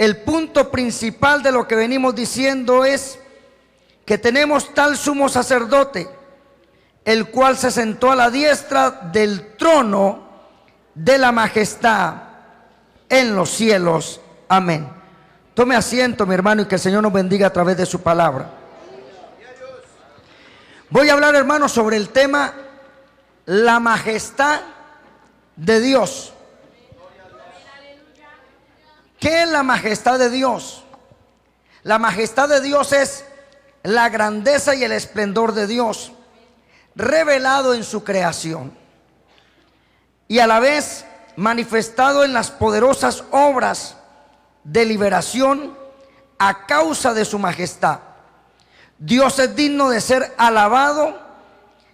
el punto principal de lo que venimos diciendo es que tenemos tal sumo sacerdote, el cual se sentó a la diestra del trono de la majestad en los cielos. Amén. Tome asiento, mi hermano, y que el Señor nos bendiga a través de su palabra. Voy a hablar, hermano, sobre el tema la majestad de Dios. ¿Qué es la majestad de Dios? La majestad de Dios es la grandeza y el esplendor de Dios revelado en su creación y a la vez manifestado en las poderosas obras de liberación a causa de su majestad. Dios es digno de ser alabado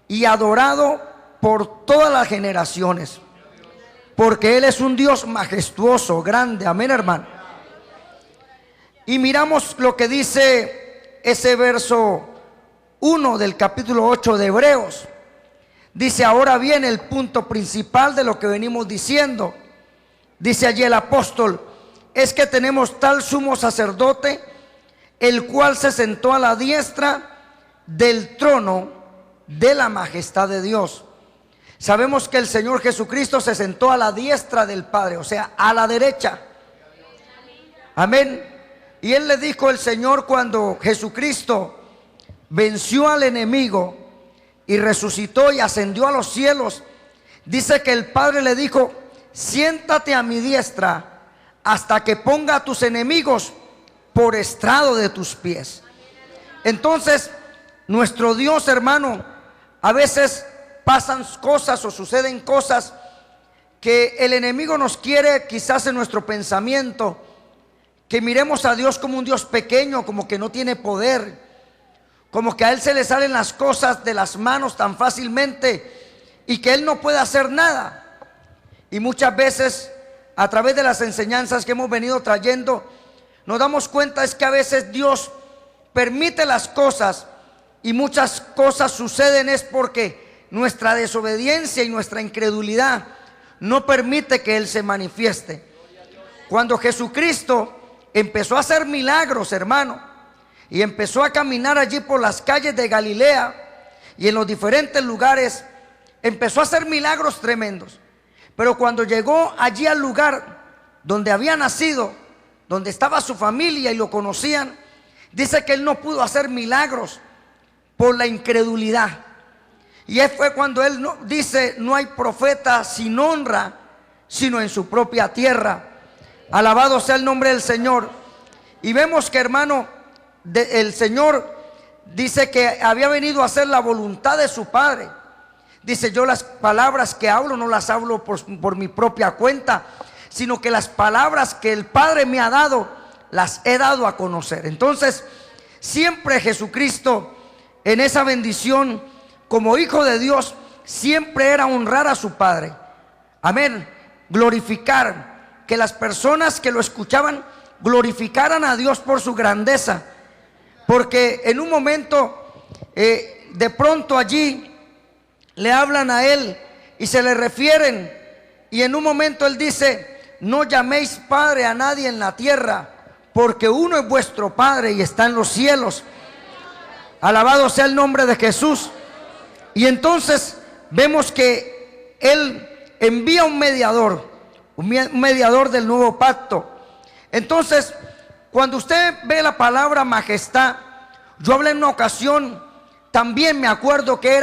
y adorado por todas las generaciones, porque Él es un Dios majestuoso, grande. Amén, hermano. Y miramos lo que dice ese verso 1 del capítulo 8 de Hebreos. Dice: ahora bien, el punto principal de lo que venimos diciendo, dice allí el apóstol, es que tenemos tal sumo sacerdote, el cual se sentó a la diestra del trono de la majestad de Dios. Sabemos que el Señor Jesucristo se sentó a la diestra del Padre, o sea, a la derecha. Amén. Y Él le dijo, el Señor, cuando Jesucristo venció al enemigo y resucitó y ascendió a los cielos, dice que el Padre le dijo: siéntate a mi diestra hasta que ponga a tus enemigos por estrado de tus pies. Entonces, nuestro Dios, hermano, a veces pasan cosas o suceden cosas que el enemigo nos quiere, quizás en nuestro pensamiento, que miremos a Dios como un Dios pequeño, como que no tiene poder, como que a Él se le salen las cosas de las manos tan fácilmente y que Él no puede hacer nada. Y muchas veces, a través de las enseñanzas que hemos venido trayendo, nos damos cuenta es que a veces Dios permite las cosas y muchas cosas suceden es porque nuestra desobediencia y nuestra incredulidad no permite que Él se manifieste. Cuando Jesucristo empezó a hacer milagros, hermano, y empezó a caminar allí por las calles de Galilea y en los diferentes lugares, empezó a hacer milagros tremendos. Pero cuando llegó allí al lugar donde había nacido, donde estaba su familia y lo conocían, dice que Él no pudo hacer milagros por la incredulidad. Y fue cuando Él dice: no hay profeta sin honra sino en su propia tierra. Alabado sea el nombre del Señor. Y vemos que, hermano, el Señor dice que había venido a hacer la voluntad de su Padre. Dice: yo las palabras que hablo no las hablo por mi propia cuenta, sino que las palabras que el Padre me ha dado, las he dado a conocer. Entonces, siempre Jesucristo, en esa bendición, como hijo de Dios, siempre era honrar a su Padre. Amén. Glorificar, que las personas que lo escuchaban glorificaran a Dios por su grandeza. Porque en un momento, de pronto allí le hablan a Él y se le refieren, y en un momento Él dice: no llaméis Padre a nadie en la tierra, porque uno es vuestro Padre y está en los cielos. Alabado sea el nombre de Jesús. Y entonces vemos que Él envía un mediador del nuevo pacto. Entonces, cuando usted ve la palabra majestad, yo hablé en una ocasión, también me acuerdo que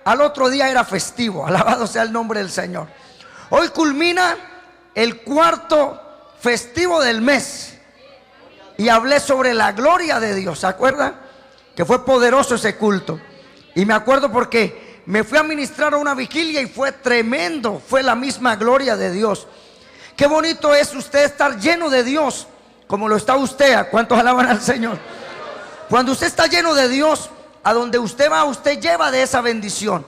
al otro día era festivo. Alabado sea el nombre del Señor. Hoy culmina el cuarto festivo del mes y hablé sobre la gloria de Dios. ¿Se acuerdan? Que fue poderoso ese culto. Y me acuerdo porque me fui a ministrar a una vigilia y fue tremendo. Fue la misma gloria de Dios. Qué bonito es usted estar lleno de Dios, como lo está usted. ¿A cuántos alaban al Señor? Cuando usted está lleno de Dios, a donde usted va, usted lleva de esa bendición.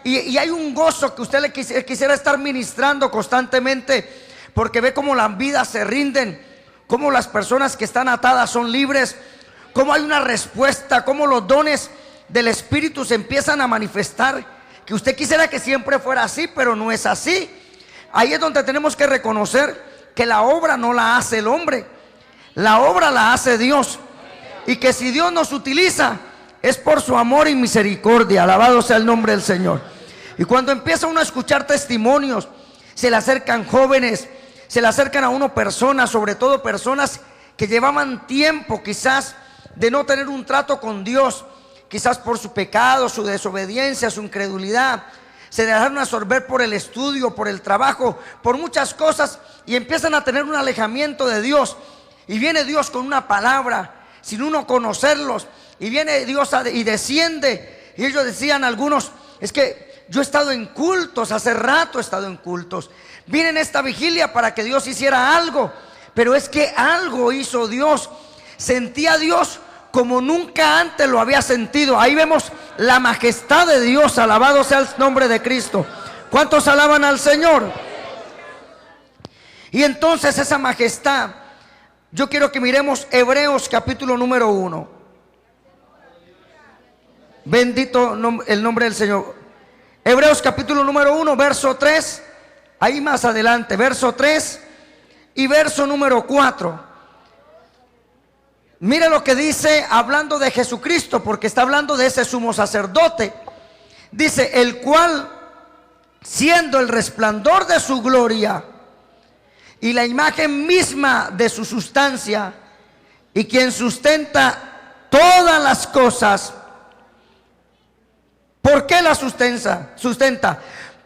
Y hay un gozo que usted le quisiera estar ministrando constantemente, porque ve cómo las vidas se rinden, cómo las personas que están atadas son libres, cómo hay una respuesta, cómo los dones del Espíritu se empiezan a manifestar, que usted quisiera que siempre fuera así, pero no es así. Ahí es donde tenemos que reconocer que la obra no la hace el hombre. La obra la hace Dios. Y que si Dios nos utiliza, es por su amor y misericordia. Alabado sea el nombre del Señor. Y cuando empieza uno a escuchar testimonios, se le acercan jóvenes, se le acercan a uno personas, sobre todo personas que llevaban tiempo quizás de no tener un trato con Dios, quizás por su pecado, su desobediencia, su incredulidad. Se dejaron absorber por el estudio, por el trabajo, por muchas cosas, y empiezan a tener un alejamiento de Dios. Y viene Dios con una palabra sin uno conocerlos, y viene Dios y desciende. Y ellos decían algunos: es que yo he estado en cultos, hace rato he estado en cultos, vine en esta vigilia para que Dios hiciera algo, pero es que algo hizo Dios. Sentí a Dios como nunca antes lo había sentido. Ahí vemos la majestad de Dios. Alabado sea el nombre de Cristo. ¿Cuántos alaban al Señor? Y entonces esa majestad, yo quiero que miremos Hebreos capítulo número 1. Bendito el nombre del Señor. Hebreos capítulo número 1, verso 3. Ahí más adelante, verso 3 y verso número 4. Mire lo que dice, hablando de Jesucristo, porque está hablando de ese sumo sacerdote. Dice: el cual, siendo el resplandor de su gloria y la imagen misma de su sustancia, y quien sustenta todas las cosas. ¿Por qué la sustenta?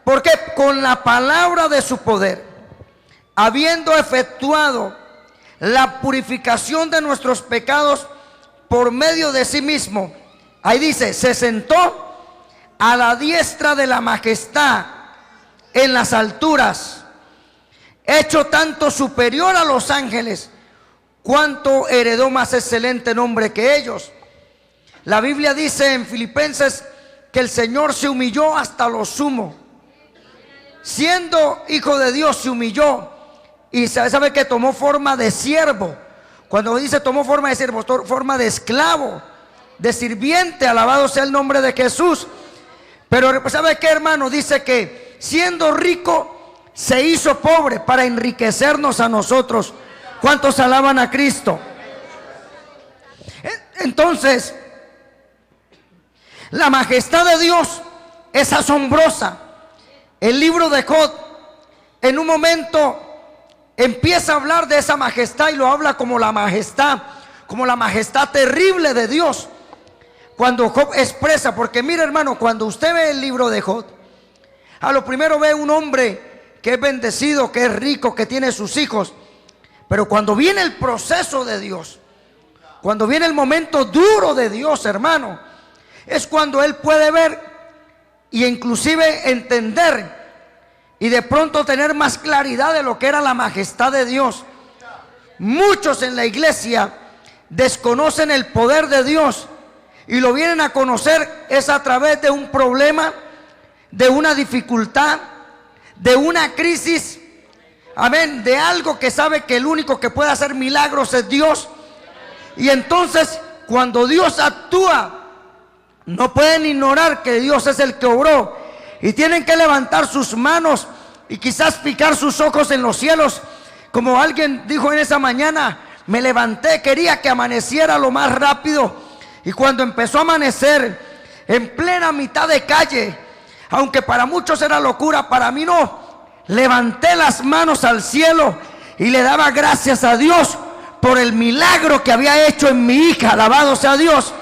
Porque con la palabra de su poder, habiendo efectuado la purificación de nuestros pecados por medio de sí mismo, ahí dice, se sentó a la diestra de la majestad en las alturas, hecho tanto superior a los ángeles, cuanto heredó más excelente nombre que ellos. La Biblia dice en Filipenses que el Señor se humilló hasta lo sumo. Siendo hijo de Dios, se humilló. Y sabe que tomó forma de siervo. Cuando dice tomó forma de siervo, forma de esclavo, de sirviente. Alabado sea el nombre de Jesús. Pero ¿sabe qué, hermano? Dice que siendo rico se hizo pobre para enriquecernos a nosotros. ¿Cuántos alaban a Cristo? Entonces, la majestad de Dios es asombrosa. El libro de Job en un momento empieza a hablar de esa majestad, y lo habla como la majestad terrible de Dios. Cuando Job expresa, porque mire, hermano, cuando usted ve el libro de Job, a lo primero ve un hombre que es bendecido, que es rico, que tiene sus hijos. Pero cuando viene el proceso de Dios, cuando viene el momento duro de Dios, hermano, es cuando él puede ver y inclusive entender y de pronto tener más claridad de lo que era la majestad de Dios. Muchos en la iglesia desconocen el poder de Dios, y lo vienen a conocer es a través de un problema, de una dificultad, de una crisis, amén, de algo que sabe que el único que puede hacer milagros es Dios. Y entonces cuando Dios actúa, no pueden ignorar que Dios es el que obró, y tienen que levantar sus manos y quizás fijar sus ojos en los cielos. Como alguien dijo en esa mañana, me levanté, quería que amaneciera lo más rápido. Y cuando empezó a amanecer, en plena mitad de calle, aunque para muchos era locura, para mí no, levanté las manos al cielo y le daba gracias a Dios por el milagro que había hecho en mi hija. Alabado sea Dios.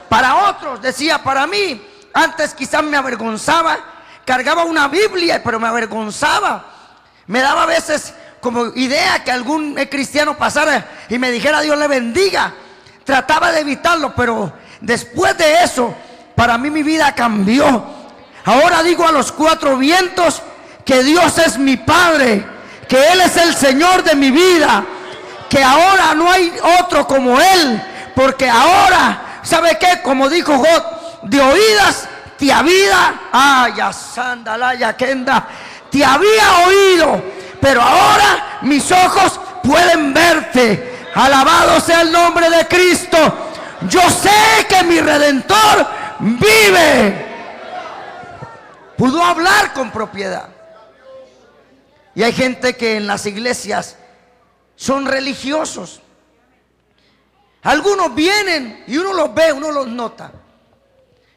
Para otros, decía, para mí, antes quizás me avergonzaba, cargaba una Biblia, pero me avergonzaba. Me daba a veces como idea que algún cristiano pasara y me dijera Dios le bendiga. Trataba de evitarlo, pero después de eso, para mí mi vida cambió. Ahora digo a los cuatro vientos que Dios es mi Padre, que Él es el Señor de mi vida, que ahora no hay otro como Él, porque ahora, ¿sabe qué? Como dijo Job, de oídas te había, te había oído, pero ahora mis ojos pueden verte. Alabado sea el nombre de Cristo. Yo sé que mi Redentor vive. Pudo hablar con propiedad. Y hay gente que en las iglesias son religiosos, Algunos vienen y uno los ve, uno los nota.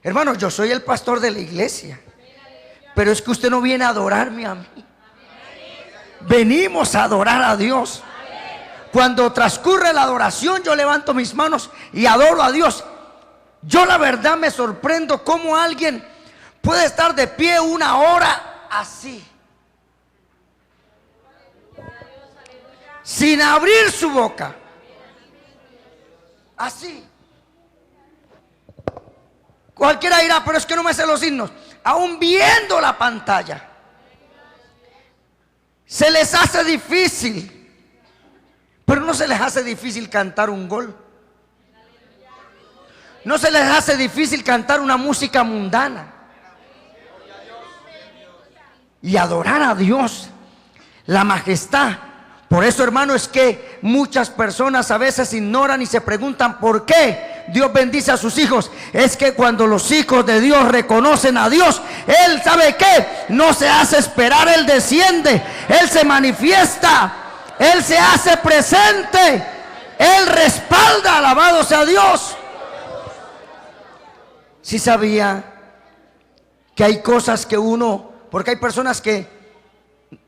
Hermano, yo soy el pastor de la iglesia, pero es que usted no viene a adorarme a mí. Venimos a adorar a Dios. Cuando transcurre la adoración, yo levanto mis manos y adoro a Dios. Yo la verdad me sorprendo cómo alguien puede estar de pie una hora así, sin abrir su boca, así. Cualquiera dirá, pero es que no me sé los himnos. Aún viendo la pantalla, se les hace difícil, pero no se les hace difícil cantar un gol. No se les hace difícil cantar una música mundana y adorar a Dios, la majestad. Por eso, hermano, es que muchas personas a veces ignoran y se preguntan por qué Dios bendice a sus hijos. Es que cuando los hijos de Dios reconocen a Dios, Él, ¿sabe qué? No se hace esperar, Él desciende, Él se manifiesta, Él se hace presente, Él respalda. Alabado sea Dios. Si sabía que hay cosas que porque hay personas que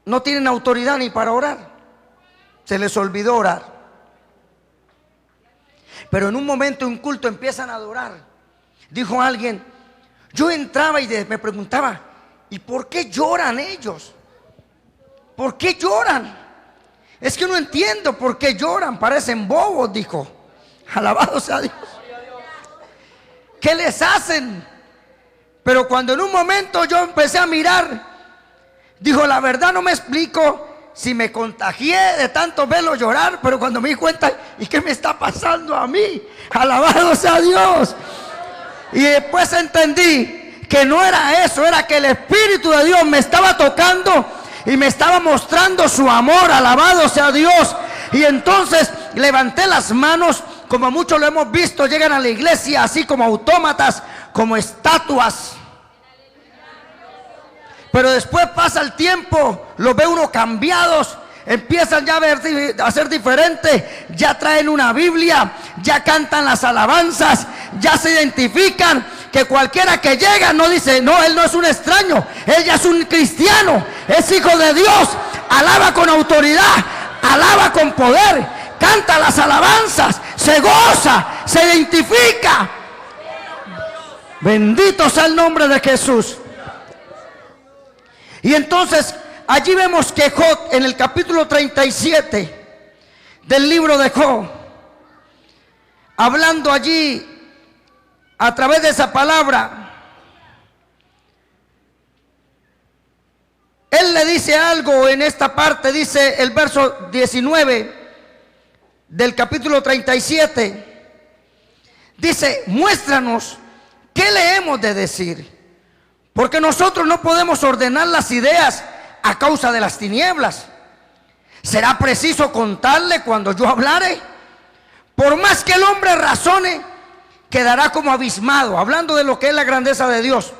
no tienen autoridad ni para orar, se les olvidó orar, pero en un momento, en un culto, empiezan a adorar. Dijo alguien, yo entraba y me preguntaba, ¿y por qué lloran ellos? ¿Por qué lloran? Es que no entiendo por qué lloran, parecen bobos, dijo. Alabado sea Dios. ¿Qué les hacen? Pero cuando en un momento yo empecé a mirar, dijo, la verdad no me explico si me contagié de tanto verlo llorar, pero cuando me di cuenta, ¿y qué me está pasando a mí? Alabado sea Dios. Y después entendí que no era eso, era que el Espíritu de Dios me estaba tocando y me estaba mostrando su amor. Alabado sea Dios. Y entonces levanté las manos, como muchos lo hemos visto, llegan a la iglesia así como autómatas, como estatuas. Pero después pasa el tiempo, los ve uno cambiados, empiezan ya a ser diferentes, ya traen una Biblia, ya cantan las alabanzas, ya se identifican, que cualquiera que llega no dice, no, él no es un extraño, él ya es un cristiano, es hijo de Dios, alaba con autoridad, alaba con poder, canta las alabanzas, se goza, se identifica. Bendito sea el nombre de Jesús. Y entonces allí vemos que Job, en el capítulo 37 del libro de Job, hablando allí a través de esa palabra, él le dice algo en esta parte, dice el verso 19 del capítulo 37, dice, muéstranos qué le hemos de decir, porque nosotros no podemos ordenar las ideas a causa de las tinieblas. ¿Será preciso contarle cuando yo hablare? Por más que el hombre razone, quedará como abismado. Hablando de lo que es la grandeza de Dios.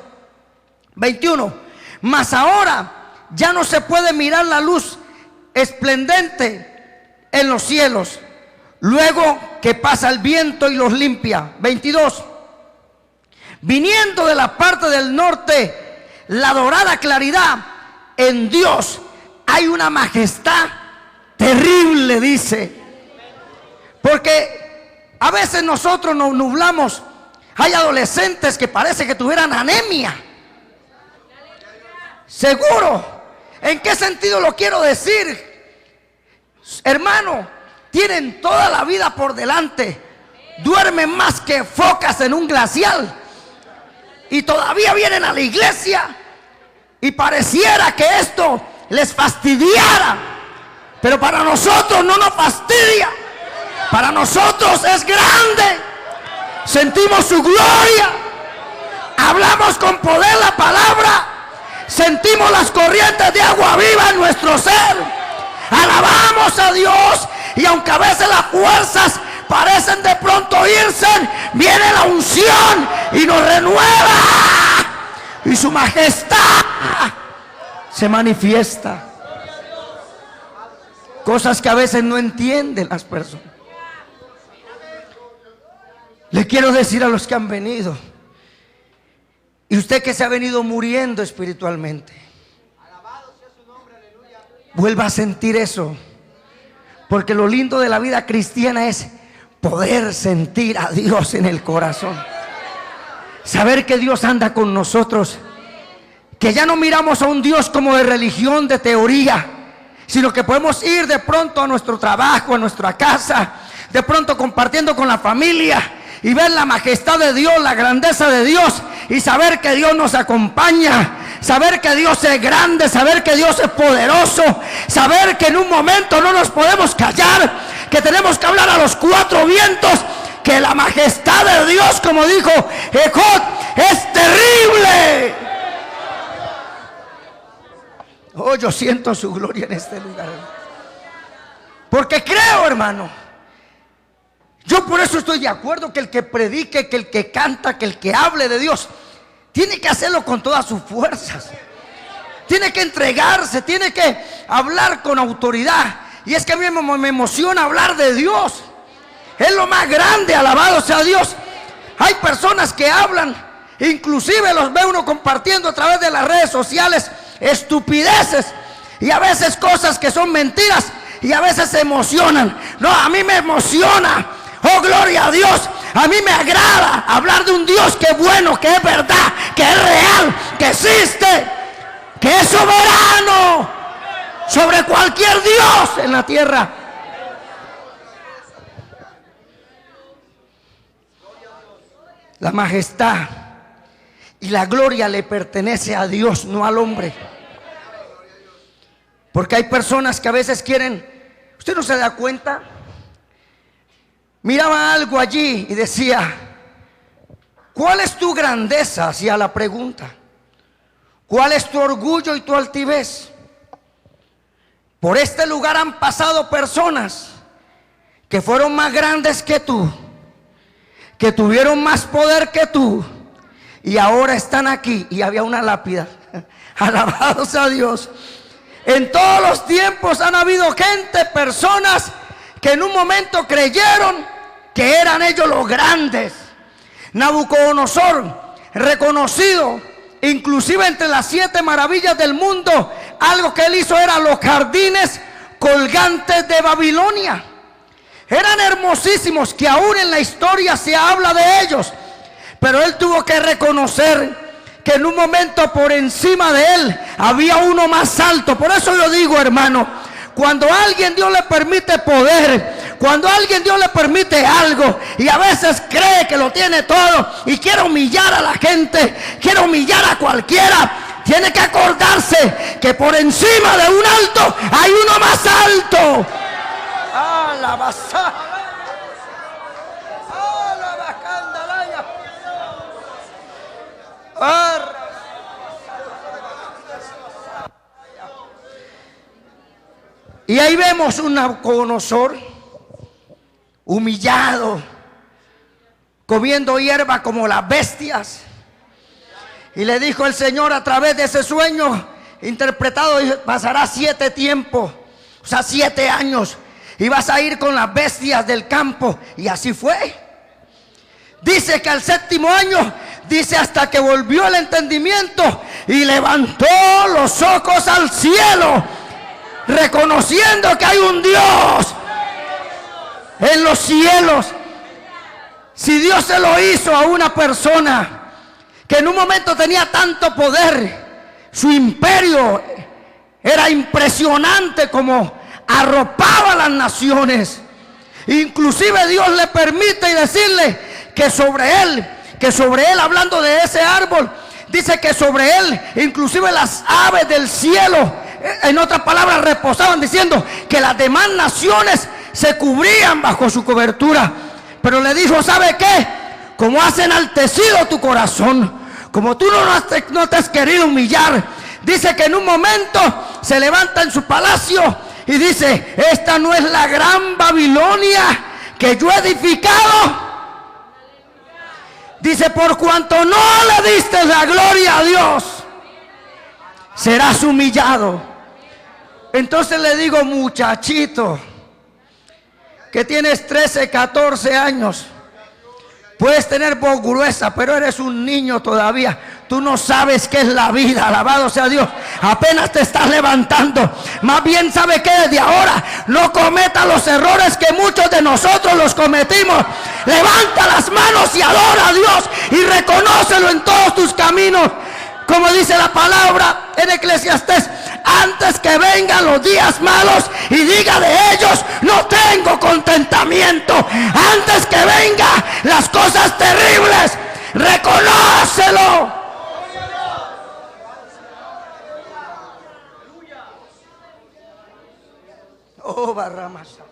21. Mas ahora ya no se puede mirar la luz esplendente en los cielos, luego que pasa el viento y los limpia. 22. Viniendo de la parte del norte, la dorada claridad, en Dios hay una majestad terrible, dice. Porque a veces nosotros nos nublamos. Hay adolescentes que parece que tuvieran anemia. Seguro. ¿En qué sentido lo quiero decir? Hermano, tienen toda la vida por delante. Duermen más que focas en un glacial. Y todavía vienen a la iglesia y pareciera que esto les fastidiara, pero para nosotros no nos fastidia. Para nosotros es grande. Sentimos su gloria, hablamos con poder la palabra, sentimos las corrientes de agua viva en nuestro ser, alabamos a Dios. Y aunque a veces las fuerzas parecen de pronto irse, viene la unción y nos renueva, y su majestad se manifiesta. Cosas que a veces no entienden las personas. Le quiero decir a los que han venido, y usted que se ha venido muriendo espiritualmente, vuelva a sentir eso, porque lo lindo de la vida cristiana es poder sentir a Dios en el corazón, saber que Dios anda con nosotros, que ya no miramos a un Dios como de religión, de teoría, sino que podemos ir de pronto a nuestro trabajo, a nuestra casa, de pronto compartiendo con la familia y ver la majestad de Dios, la grandeza de Dios, y saber que Dios nos acompaña, saber que Dios es grande, saber que Dios es poderoso, saber que en un momento no nos podemos callar, que tenemos que hablar a los cuatro vientos, que la majestad de Dios, como dijo Ejod, es terrible. Oh, yo siento su gloria en este lugar, porque creo, hermano. Yo por eso estoy de acuerdo que el que predique, que el que canta, que el que hable de Dios, tiene que hacerlo con todas sus fuerzas, tiene que entregarse, tiene que hablar con autoridad. Y es que a mí me emociona hablar de Dios, es lo más grande, alabado sea Dios. Hay personas que hablan, inclusive los ve uno compartiendo a través de las redes sociales estupideces, y a veces cosas que son mentiras, y a veces se emocionan. No, a mí me emociona. Oh, gloria a Dios. A mí me agrada hablar de un Dios que es bueno, que es verdad, que es real, que existe, que es soberano sobre cualquier Dios en la tierra. La majestad y la gloria le pertenece a Dios, no al hombre. Porque hay personas que a veces quieren, usted no se da cuenta, miraba algo allí y decía, ¿cuál es tu grandeza? Hacía la pregunta. ¿Cuál es tu orgullo y tu altivez? Por este lugar han pasado personas que fueron más grandes que tú, que tuvieron más poder que tú, y ahora están aquí. Y había una lápida. Alabados a Dios. En todos los tiempos han habido gente, personas que en un momento creyeron que eran ellos los grandes. Nabucodonosor, reconocido inclusive entre las 7 maravillas del mundo, algo que él hizo era los jardines colgantes de Babilonia. Eran hermosísimos, que aún en la historia se habla de ellos. Pero él tuvo que reconocer que en un momento por encima de él había uno más alto. Por eso yo digo, hermano, cuando a alguien Dios le permite poder, cuando a alguien Dios le permite algo, y a veces cree que lo tiene todo y quiere humillar a la gente, quiere humillar a cualquiera, tiene que acordarse que por encima de un alto hay uno más alto. Y ahí vemos un Nabucodonosor humillado, comiendo hierba como las bestias. Y le dijo el Señor a través de ese sueño interpretado, pasará 7 tiempos, o sea 7 años, y vas a ir con las bestias del campo. Y así fue. Dice que al 7º año, dice, hasta que volvió el entendimiento y levantó los ojos al cielo, reconociendo que hay un Dios en los cielos. Si Dios se lo hizo a una persona que en un momento tenía tanto poder, su imperio era impresionante, como arropaba a las naciones, inclusive Dios le permite y decirle que sobre él, hablando de ese árbol, dice que sobre él inclusive las aves del cielo, en otras palabras, reposaban, diciendo que las demás naciones se cubrían bajo su cobertura. Pero le dijo, ¿sabe qué? Como has enaltecido tu corazón, como tú no te has querido humillar, dice que en un momento se levanta en su palacio y dice, esta no es la gran Babilonia que yo he edificado. Dice, por cuanto no le diste la gloria a Dios, serás humillado. Entonces le digo, muchachito, que tienes 13, 14 años, Puedes tener voz gruesa, pero eres un niño todavía. Tú no sabes qué es la vida. Alabado sea Dios. Apenas te estás levantando. Más bien sabe que desde ahora no cometa los errores que muchos de nosotros los cometimos. Levanta las manos y adora a Dios y reconócelo en todos tus caminos. Como dice la palabra en Eclesiastés, antes que vengan los días malos y diga de ellos, no tengo contentamiento. Antes que vengan las cosas terribles, reconócelo. Oh, Barramasa.